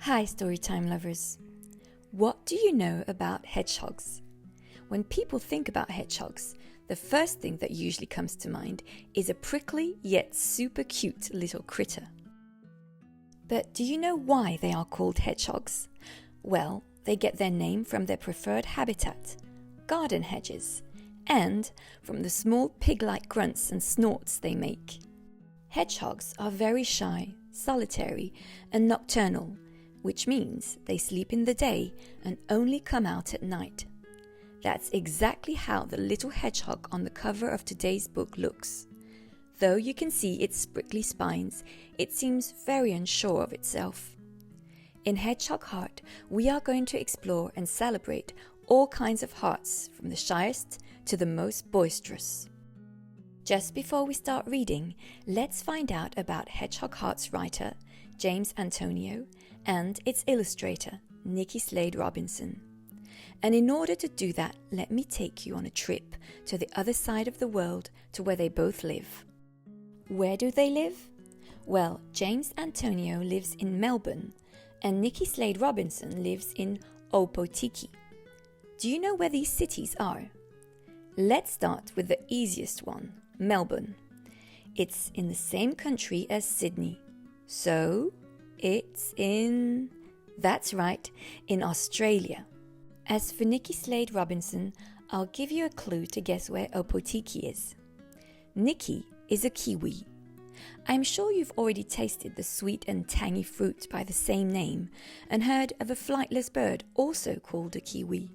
Hi Storytime lovers. What do you know about hedgehogs? When people think about hedgehogs, the first thing that usually comes to mind is a prickly yet super cute little critter. But do you know why they are called hedgehogs? Well, they get their name from their preferred habitat, garden hedges, and from the small pig-like grunts and snorts they make. Hedgehogs are very shy, solitary, and nocturnal, which means they sleep in the day and only come out at night. That's exactly how the little hedgehog on the cover of today's book looks. Though you can see its prickly spines, it seems very unsure of itself. In Hedgehog Heart, we are going to explore and celebrate all kinds of hearts, from the shyest to the most boisterous. Just before we start reading, let's find out about Hedgehog Heart's writer, James Antoniou, and its illustrator, Nikki Slade Robinson. And in order to do that, let me take you on a trip to the other side of the world, to where they both live. Where do they live? Well, James Antoniou lives in Melbourne, and Nikki Slade Robinson lives in Opotiki. Do you know where these cities are? Let's start with the easiest one, Melbourne. It's in the same country as Sydney. So, it's that's right, in Australia. As for Nikki Slade Robinson, I'll give you a clue to guess where Opotiki is. Nikki is a kiwi. I'm sure you've already tasted the sweet and tangy fruit by the same name and heard of a flightless bird also called a kiwi.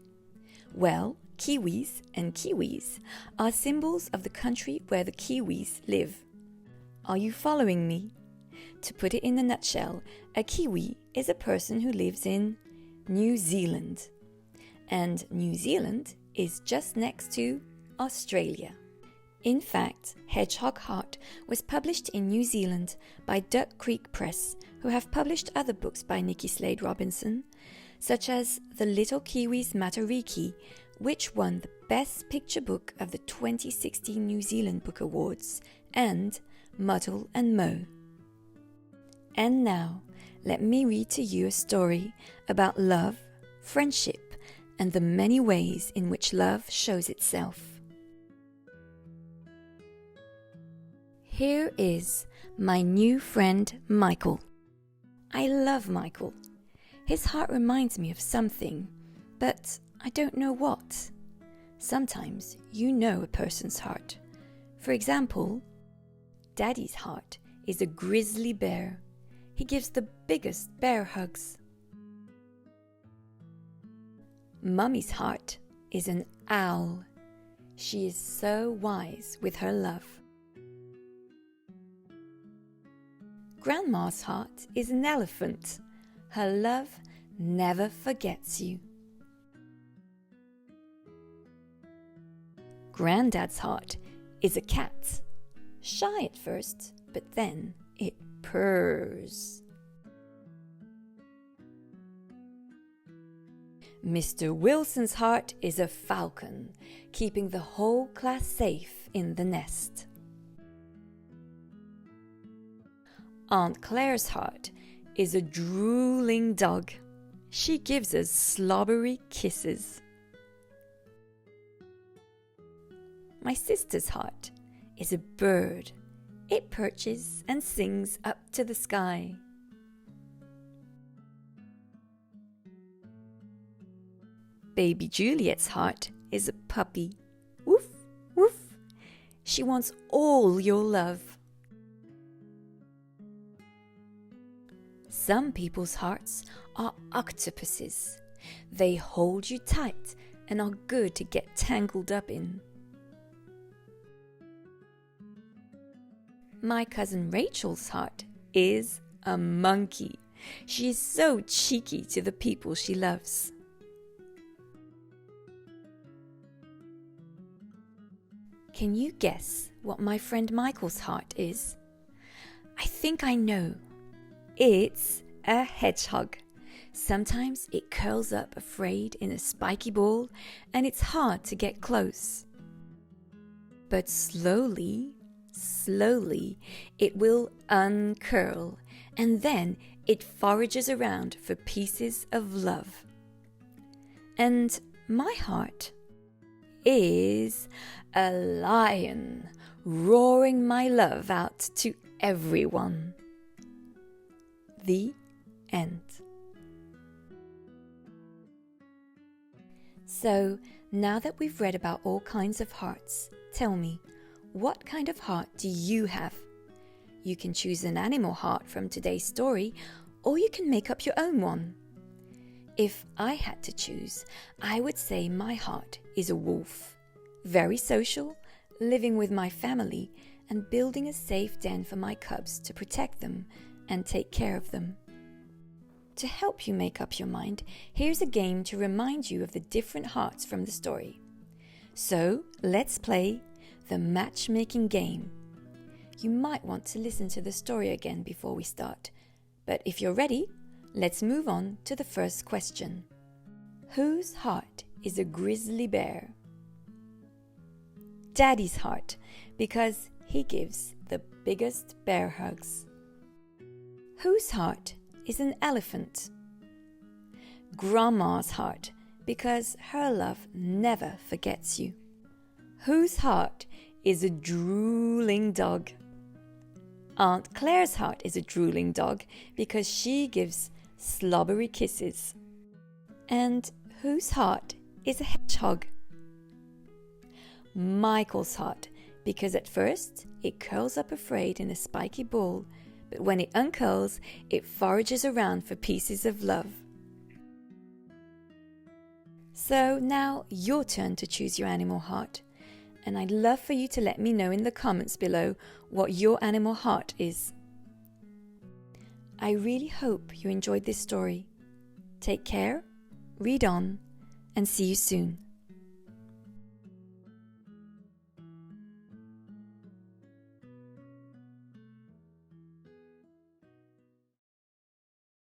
Well, kiwis and kiwis are symbols of the country where the kiwis live. Are you following me? To put it in a nutshell, a kiwi is a person who lives in New Zealand. And New Zealand is just next to Australia. In fact, Hedgehog Heart was published in New Zealand by Duck Creek Press, who have published other books by Nikki Slade Robinson, such as The Little Kiwis Matariki, which won the Best Picture Book of the 2016 New Zealand Book Awards, and Muddle and Mo. And now, let me read to you a story about love, friendship, and the many ways in which love shows itself. Here is my new friend Michael. I love Michael. His heart reminds me of something, but I don't know what. Sometimes you know a person's heart. For example, Daddy's heart is a grizzly bear. He gives the biggest bear hugs. Mummy's heart is an owl. She is so wise with her love. Grandma's heart is an elephant. Her love never forgets you. Granddad's heart is a cat. Shy at first, but then it purrs. Mr. Wilson's heart is a falcon, keeping the whole class safe in the nest. Aunt Claire's heart is a drooling dog. She gives us slobbery kisses. My sister's heart is a bird. It perches and sings up to the sky. Baby Juliet's heart is a puppy. Woof, woof. She wants all your love. Some people's hearts are octopuses. They hold you tight and are good to get tangled up in. My cousin Rachel's heart is a monkey. She is so cheeky to the people she loves. Can you guess what my friend Michael's heart is? I think I know. It's a hedgehog. Sometimes it curls up afraid in a spiky ball and it's hard to get close. But slowly, it will uncurl and then it forages around for pieces of love. And my heart is a lion roaring my love out to everyone. The end. So, now that we've read about all kinds of hearts, tell me, what kind of heart do you have? You can choose an animal heart from today's story, or you can make up your own one. If I had to choose, I would say my heart is a wolf. Very social, living with my family, and building a safe den for my cubs to protect them and take care of them. To help you make up your mind, here's a game to remind you of the different hearts from the story. So, let's play the matchmaking game. You might want to listen to the story again before we start, but if you're ready, let's move on to the first question. Whose heart is a grizzly bear? Daddy's heart, because he gives the biggest bear hugs. Whose heart is an elephant? Grandma's heart, because her love never forgets you. Whose heart is a drooling dog? Aunt Claire's heart is a drooling dog because she gives slobbery kisses. And whose heart is a hedgehog? Michael's heart, because at first it curls up afraid in a spiky ball, but when it uncurls, it forages around for pieces of love. So now your turn to choose your animal heart, and I'd love for you to let me know in the comments below what your animal heart is. I really hope you enjoyed this story. Take care, read on, and see you soon.